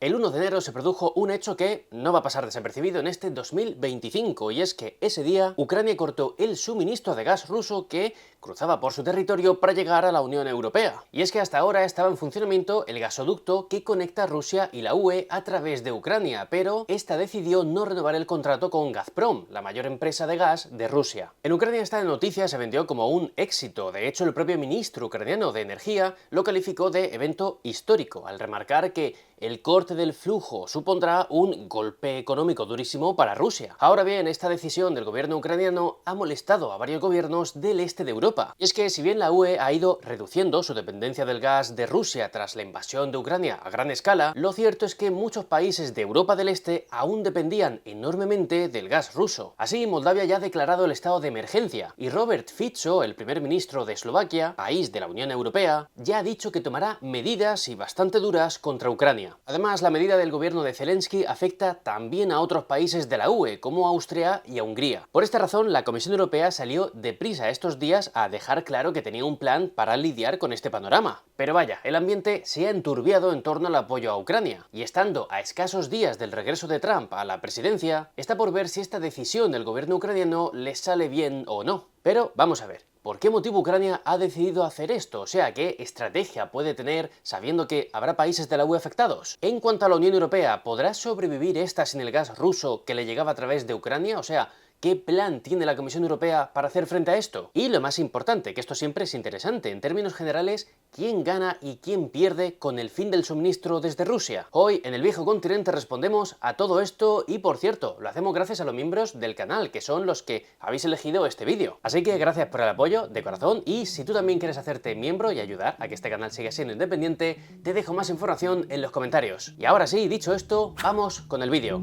El 1 de enero se produjo un hecho que no va a pasar desapercibido en este 2025, y es que ese día Ucrania cortó el suministro de gas ruso que cruzaba por su territorio para llegar a la Unión Europea. Y es que hasta ahora estaba en funcionamiento el gasoducto que conecta Rusia y la UE a través de Ucrania, pero esta decidió no renovar el contrato con Gazprom, la mayor empresa de gas de Rusia. En Ucrania esta noticia se vendió como un éxito. De hecho, el propio ministro ucraniano de Energía lo calificó de evento histórico, al remarcar que el corte del flujo supondrá un golpe económico durísimo para Rusia. Ahora bien, esta decisión del gobierno ucraniano ha molestado a varios gobiernos del este de Europa. Y es que si bien la UE ha ido reduciendo su dependencia del gas de Rusia tras la invasión de Ucrania a gran escala, lo cierto es que muchos países de Europa del Este aún dependían enormemente del gas ruso. Así, Moldavia ya ha declarado el estado de emergencia, y Robert Fico, el primer ministro de Eslovaquia, país de la Unión Europea, ya ha dicho que tomará medidas y bastante duras contra Ucrania. Además, la medida del gobierno de Zelensky afecta también a otros países de la UE, como Austria y a Hungría. Por esta razón, la Comisión Europea salió deprisa estos días a dejar claro que tenía un plan para lidiar con este panorama. Pero vaya, el ambiente se ha enturbiado en torno al apoyo a Ucrania, y estando a escasos días del regreso de Trump a la presidencia, está por ver si esta decisión del gobierno ucraniano le sale bien o no. Pero vamos a ver. ¿Por qué motivo Ucrania ha decidido hacer esto? O sea, ¿qué estrategia puede tener sabiendo que habrá países de la UE afectados? En cuanto a la Unión Europea, ¿podrá sobrevivir esta sin el gas ruso que le llegaba a través de Ucrania? O sea, ¿qué plan tiene la Comisión Europea para hacer frente a esto? Y lo más importante, que esto siempre es interesante, en términos generales, ¿quién gana y quién pierde con el fin del suministro desde Rusia? Hoy, en el viejo continente, respondemos a todo esto y, por cierto, lo hacemos gracias a los miembros del canal, que son los que habéis elegido este vídeo. Así que gracias por el apoyo, de corazón, y si tú también quieres hacerte miembro y ayudar a que este canal siga siendo independiente, te dejo más información en los comentarios. Y ahora sí, dicho esto, vamos con el vídeo.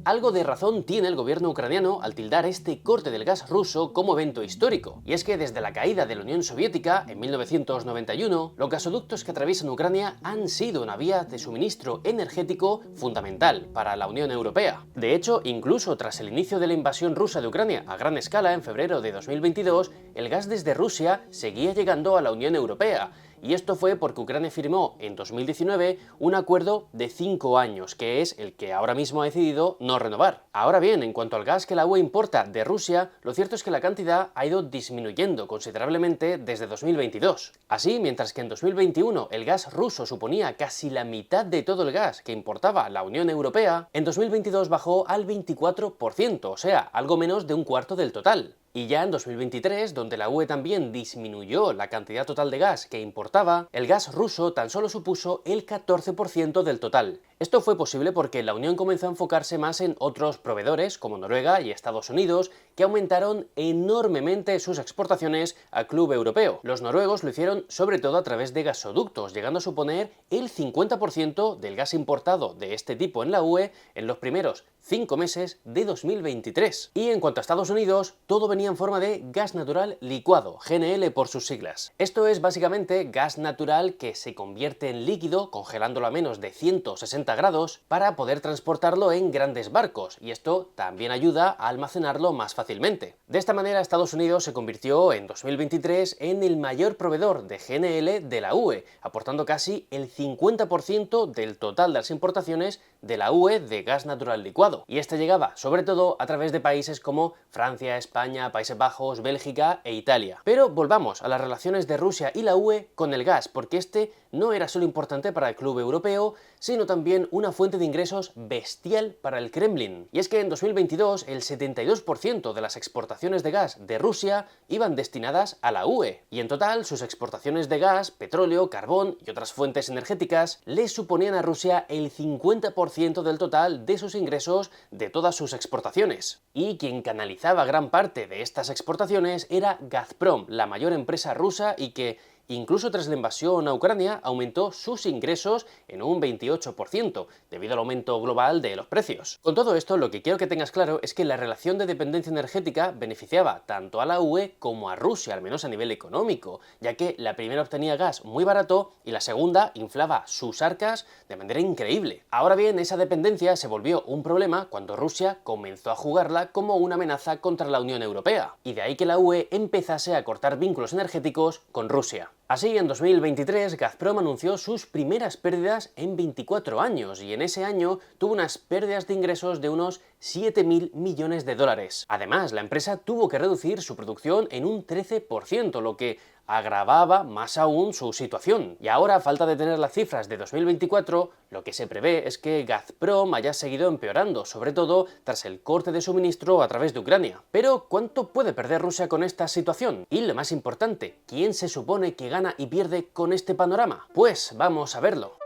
Algo de razón tiene el gobierno ucraniano al tildar este corte del gas ruso como evento histórico, y es que desde la caída de la Unión Soviética en 1991, los gasoductos que atraviesan Ucrania han sido una vía de suministro energético fundamental para la Unión Europea. De hecho, incluso tras el inicio de la invasión rusa de Ucrania a gran escala en febrero de 2022, el gas desde Rusia seguía llegando a la Unión Europea. Y esto fue porque Ucrania firmó en 2019 un acuerdo de 5 años, que es el que ahora mismo ha decidido no renovar. Ahora bien, en cuanto al gas que la UE importa de Rusia, lo cierto es que la cantidad ha ido disminuyendo considerablemente desde 2022. Así, mientras que en 2021 el gas ruso suponía casi la mitad de todo el gas que importaba la Unión Europea, en 2022 bajó al 24%, o sea, algo menos de un cuarto del total. Y ya en 2023, donde la UE también disminuyó la cantidad total de gas que importaba, el gas ruso tan solo supuso el 14% del total. Esto fue posible porque la Unión comenzó a enfocarse más en otros proveedores como Noruega y Estados Unidos, que aumentaron enormemente sus exportaciones al club europeo. Los noruegos lo hicieron sobre todo a través de gasoductos, llegando a suponer el 50% del gas importado de este tipo en la UE en los primeros 5 meses de 2023. Y en cuanto a Estados Unidos, todo venía en forma de gas natural licuado, GNL por sus siglas. Esto es básicamente gas natural que se convierte en líquido, congelándolo a menos de 160 grados, para poder transportarlo en grandes barcos, y esto también ayuda a almacenarlo más fácilmente. De esta manera, Estados Unidos se convirtió en 2023 en el mayor proveedor de GNL de la UE, aportando casi el 50% del total de las importaciones de la UE de gas natural licuado. Y este llegaba sobre todo a través de países como Francia, España, Países Bajos, Bélgica e Italia. Pero volvamos a las relaciones de Rusia y la UE con el gas, porque este no era solo importante para el club europeo, sino también una fuente de ingresos bestial para el Kremlin. Y es que en 2022 el 72% de las exportaciones de gas de Rusia iban destinadas a la UE, y en total sus exportaciones de gas, petróleo, carbón y otras fuentes energéticas le suponían a Rusia el 50% del total de sus ingresos de todas sus exportaciones. Y quien canalizaba gran parte de estas exportaciones era Gazprom, la mayor empresa rusa, y que incluso tras la invasión a Ucrania aumentó sus ingresos en un 28%, debido al aumento global de los precios. Con todo esto, lo que quiero que tengas claro es que la relación de dependencia energética beneficiaba tanto a la UE como a Rusia, al menos a nivel económico, ya que la primera obtenía gas muy barato y la segunda inflaba sus arcas de manera increíble. Ahora bien, esa dependencia se volvió un problema cuando Rusia comenzó a jugarla como una amenaza contra la Unión Europea, y de ahí que la UE empezase a cortar vínculos energéticos con Rusia. Así, en 2023, Gazprom anunció sus primeras pérdidas en 24 años y en ese año tuvo unas pérdidas de ingresos de unos 7.000 millones de dólares. Además, la empresa tuvo que reducir su producción en un 13%, lo que agravaba más aún su situación. Y ahora, a falta de tener las cifras de 2024, lo que se prevé es que Gazprom haya seguido empeorando, sobre todo tras el corte de suministro a través de Ucrania. Pero, ¿cuánto puede perder Rusia con esta situación? Y lo más importante, ¿quién se supone que gana y pierde con este panorama? Pues vamos a verlo.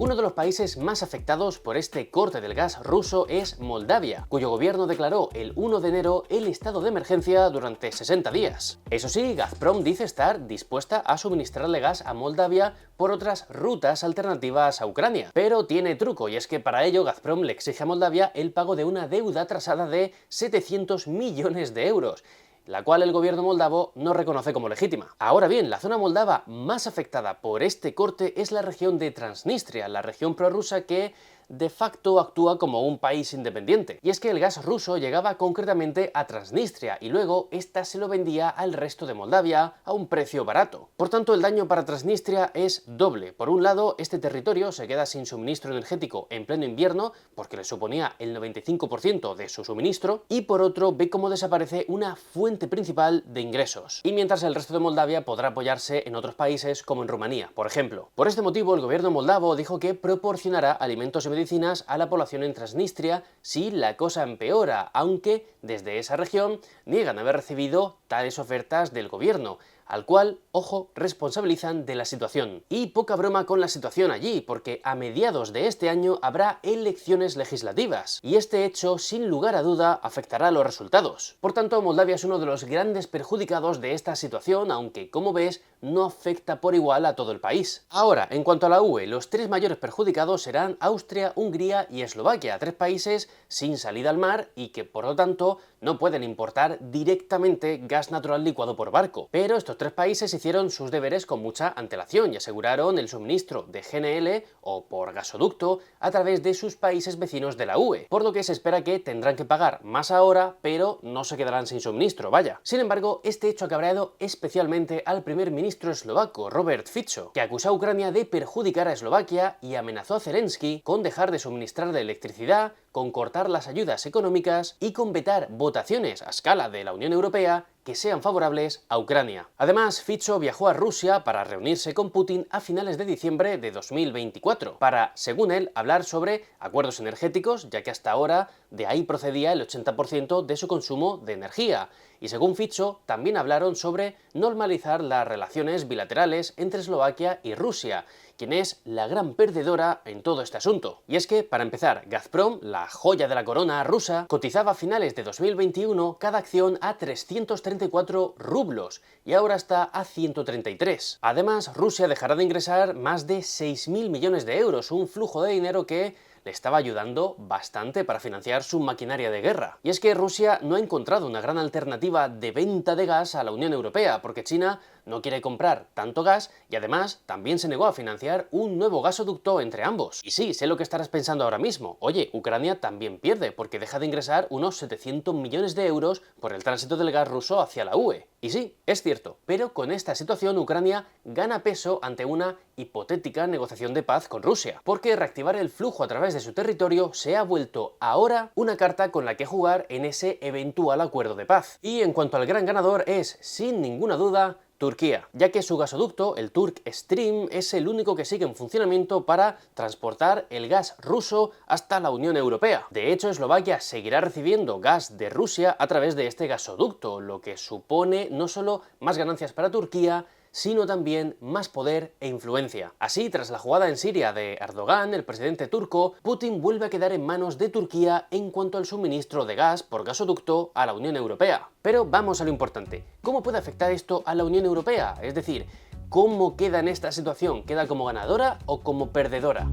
Uno de los países más afectados por este corte del gas ruso es Moldavia, cuyo gobierno declaró el 1 de enero el estado de emergencia durante 60 días. Eso sí, Gazprom dice estar dispuesta a suministrarle gas a Moldavia por otras rutas alternativas a Ucrania. Pero tiene truco, y es que para ello Gazprom le exige a Moldavia el pago de una deuda atrasada de 700 millones de euros, la cual el gobierno moldavo no reconoce como legítima. Ahora bien, la zona moldava más afectada por este corte es la región de Transnistria, la región prorrusa que de facto actúa como un país independiente. Y es que el gas ruso llegaba concretamente a Transnistria y luego ésta se lo vendía al resto de Moldavia a un precio barato. Por tanto, el daño para Transnistria es doble. Por un lado, este territorio se queda sin suministro energético en pleno invierno, porque le suponía el 95% de su suministro, y por otro, ve cómo desaparece una fuente principal de ingresos. Y mientras el resto de Moldavia podrá apoyarse en otros países como en Rumanía, por ejemplo. Por este motivo, el gobierno moldavo dijo que proporcionará alimentos y medicinas a la población en Transnistria si la cosa empeora, aunque desde esa región niegan haber recibido tales ofertas del gobierno, al cual, ojo, responsabilizan de la situación. Y poca broma con la situación allí, porque a mediados de este año habrá elecciones legislativas, y este hecho, sin lugar a duda, afectará a los resultados. Por tanto, Moldavia es uno de los grandes perjudicados de esta situación, aunque, como ves, no afecta por igual a todo el país. Ahora, en cuanto a la UE, los tres mayores perjudicados serán Austria, Hungría y Eslovaquia, tres países sin salida al mar y que, por lo tanto, no pueden importar directamente gas natural licuado por barco. Pero estos tres países hicieron sus deberes con mucha antelación y aseguraron el suministro de GNL o por gasoducto a través de sus países vecinos de la UE, por lo que se espera que tendrán que pagar más ahora, pero no se quedarán sin suministro, vaya. Sin embargo, este hecho ha cabreado especialmente al primer ministro eslovaco, Robert Fico, que acusó a Ucrania de perjudicar a Eslovaquia y amenazó a Zelensky con dejar de suministrar de electricidad, con cortar las ayudas económicas y con vetar votaciones a escala de la Unión Europea que sean favorables a Ucrania. Además, Fico viajó a Rusia para reunirse con Putin a finales de diciembre de 2024, para, según él, hablar sobre acuerdos energéticos, ya que hasta ahora de ahí procedía el 80% de su consumo de energía. Y según Fico, también hablaron sobre normalizar las relaciones bilaterales entre Eslovaquia y Rusia, quien es la gran perdedora en todo este asunto. Y es que, para empezar, Gazprom, la joya de la corona rusa, cotizaba a finales de 2021 cada acción a 334 rublos y ahora está a 133. Además, Rusia dejará de ingresar más de 6.000 millones de euros, un flujo de dinero que le estaba ayudando bastante para financiar su maquinaria de guerra. Y es que Rusia no ha encontrado una gran alternativa de venta de gas a la Unión Europea, porque China no quiere comprar tanto gas y además también se negó a financiar un nuevo gasoducto entre ambos. Y sí, sé lo que estarás pensando ahora mismo. Oye, Ucrania también pierde porque deja de ingresar unos 700 millones de euros por el tránsito del gas ruso hacia la UE. Y sí, es cierto, pero con esta situación Ucrania gana peso ante una hipotética negociación de paz con Rusia, porque reactivar el flujo a través de su territorio se ha vuelto ahora una carta con la que jugar en ese eventual acuerdo de paz. Y en cuanto al gran ganador es, sin ninguna duda, Turquía, ya que su gasoducto, el Turk Stream, es el único que sigue en funcionamiento para transportar el gas ruso hasta la Unión Europea. De hecho, Eslovaquia seguirá recibiendo gas de Rusia a través de este gasoducto, lo que supone no solo más ganancias para Turquía, sino también más poder e influencia. Así, tras la jugada en Siria de Erdogan, el presidente turco, Putin vuelve a quedar en manos de Turquía en cuanto al suministro de gas por gasoducto a la Unión Europea. Pero vamos a lo importante. ¿Cómo puede afectar esto a la Unión Europea? Es decir, ¿cómo queda en esta situación? ¿Queda como ganadora o como perdedora?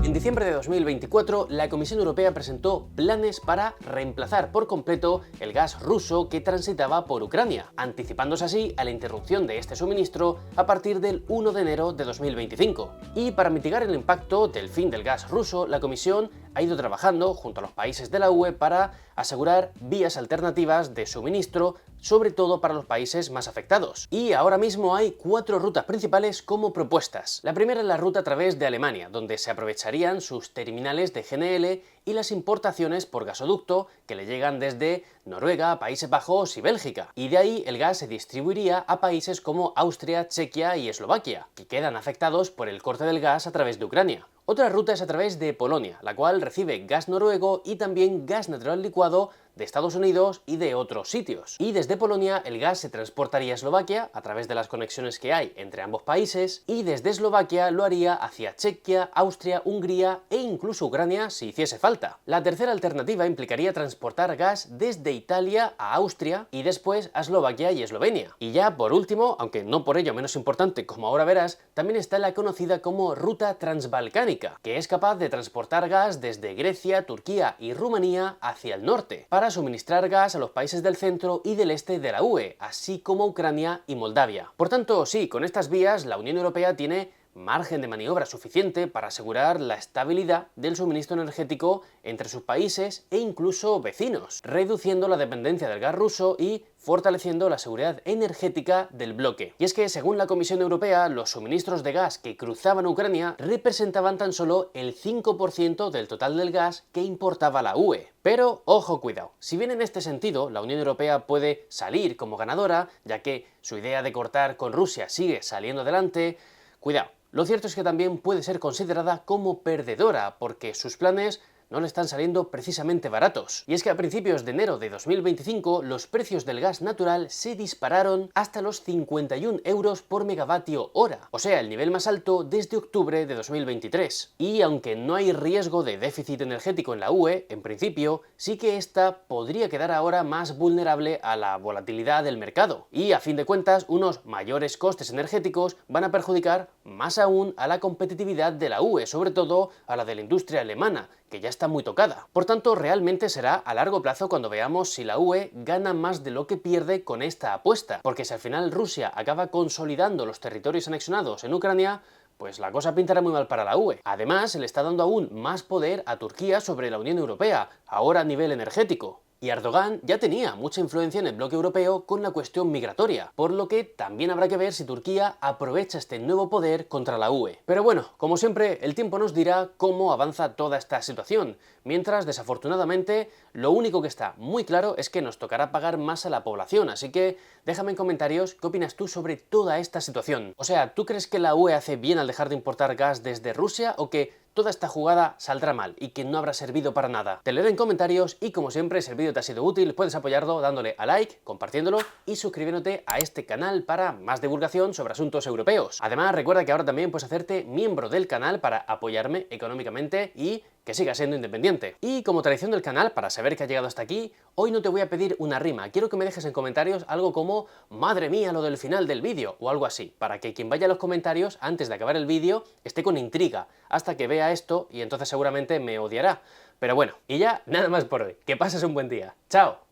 En diciembre de 2024, la Comisión Europea presentó planes para reemplazar por completo el gas ruso que transitaba por Ucrania, anticipándose así a la interrupción de este suministro a partir del 1 de enero de 2025. Y para mitigar el impacto del fin del gas ruso, la Comisión ha ido trabajando junto a los países de la UE para asegurar vías alternativas de suministro, sobre todo para los países más afectados. Y ahora mismo hay 4 rutas principales como propuestas. La primera es la ruta a través de Alemania, donde se aprovecharían sus terminales de GNL y las importaciones por gasoducto que le llegan desde Noruega, Países Bajos y Bélgica. Y de ahí el gas se distribuiría a países como Austria, Chequia y Eslovaquia, que quedan afectados por el corte del gas a través de Ucrania. Otra ruta es a través de Polonia, la cual recibe gas noruego y también gas natural licuado de Estados Unidos y de otros sitios. Y desde Polonia el gas se transportaría a Eslovaquia a través de las conexiones que hay entre ambos países, y desde Eslovaquia lo haría hacia Chequia, Austria, Hungría e incluso Ucrania si hiciese falta. La tercera alternativa implicaría transportar gas desde Italia a Austria y después a Eslovaquia y Eslovenia. Y ya por último, aunque no por ello menos importante como ahora verás, también está la conocida como ruta transbalcánica, que es capaz de transportar gas desde Grecia, Turquía y Rumanía hacia el norte, para suministrar gas a los países del centro y del este de la UE, así como Ucrania y Moldavia. Por tanto, sí, con estas vías la Unión Europea tiene margen de maniobra suficiente para asegurar la estabilidad del suministro energético entre sus países e incluso vecinos, reduciendo la dependencia del gas ruso y fortaleciendo la seguridad energética del bloque. Y es que, según la Comisión Europea, los suministros de gas que cruzaban Ucrania representaban tan solo el 5% del total del gas que importaba la UE. Pero, ojo, cuidado, si bien en este sentido la Unión Europea puede salir como ganadora, ya que su idea de cortar con Rusia sigue saliendo adelante, cuidado. Lo cierto es que también puede ser considerada como perdedora, porque sus planes no le están saliendo precisamente baratos. Y es que a principios de enero de 2025 los precios del gas natural se dispararon hasta los 51 euros por megavatio hora, o sea, el nivel más alto desde octubre de 2023. Y aunque no hay riesgo de déficit energético en la UE, en principio, sí que esta podría quedar ahora más vulnerable a la volatilidad del mercado. Y a fin de cuentas, unos mayores costes energéticos van a perjudicar más aún a la competitividad de la UE, sobre todo a la de la industria alemana, que ya está muy tocada. Por tanto, realmente será a largo plazo cuando veamos si la UE gana más de lo que pierde con esta apuesta, porque si al final Rusia acaba consolidando los territorios anexionados en Ucrania, pues la cosa pintará muy mal para la UE. Además, se le está dando aún más poder a Turquía sobre la Unión Europea, ahora a nivel energético. Y Erdogan ya tenía mucha influencia en el bloque europeo con la cuestión migratoria, por lo que también habrá que ver si Turquía aprovecha este nuevo poder contra la UE. Pero bueno, como siempre, el tiempo nos dirá cómo avanza toda esta situación, mientras, desafortunadamente, lo único que está muy claro es que nos tocará pagar más a la población, así que déjame en comentarios qué opinas tú sobre toda esta situación. O sea, ¿tú crees que la UE hace bien al dejar de importar gas desde Rusia o que toda esta jugada saldrá mal y que no habrá servido para nada? Te leeré en comentarios y, como siempre, si el vídeo te ha sido útil, puedes apoyarlo dándole a like, compartiéndolo y suscribiéndote a este canal para más divulgación sobre asuntos europeos. Además, recuerda que ahora también puedes hacerte miembro del canal para apoyarme económicamente y que siga siendo independiente. Y como tradición del canal, para saber que ha llegado hasta aquí, hoy no te voy a pedir una rima, quiero que me dejes en comentarios algo como «Madre mía, lo del final del vídeo» o algo así, para que quien vaya a los comentarios antes de acabar el vídeo esté con intriga hasta que vea esto y entonces seguramente me odiará. Pero bueno, y ya nada más por hoy. Que pases un buen día. ¡Chao!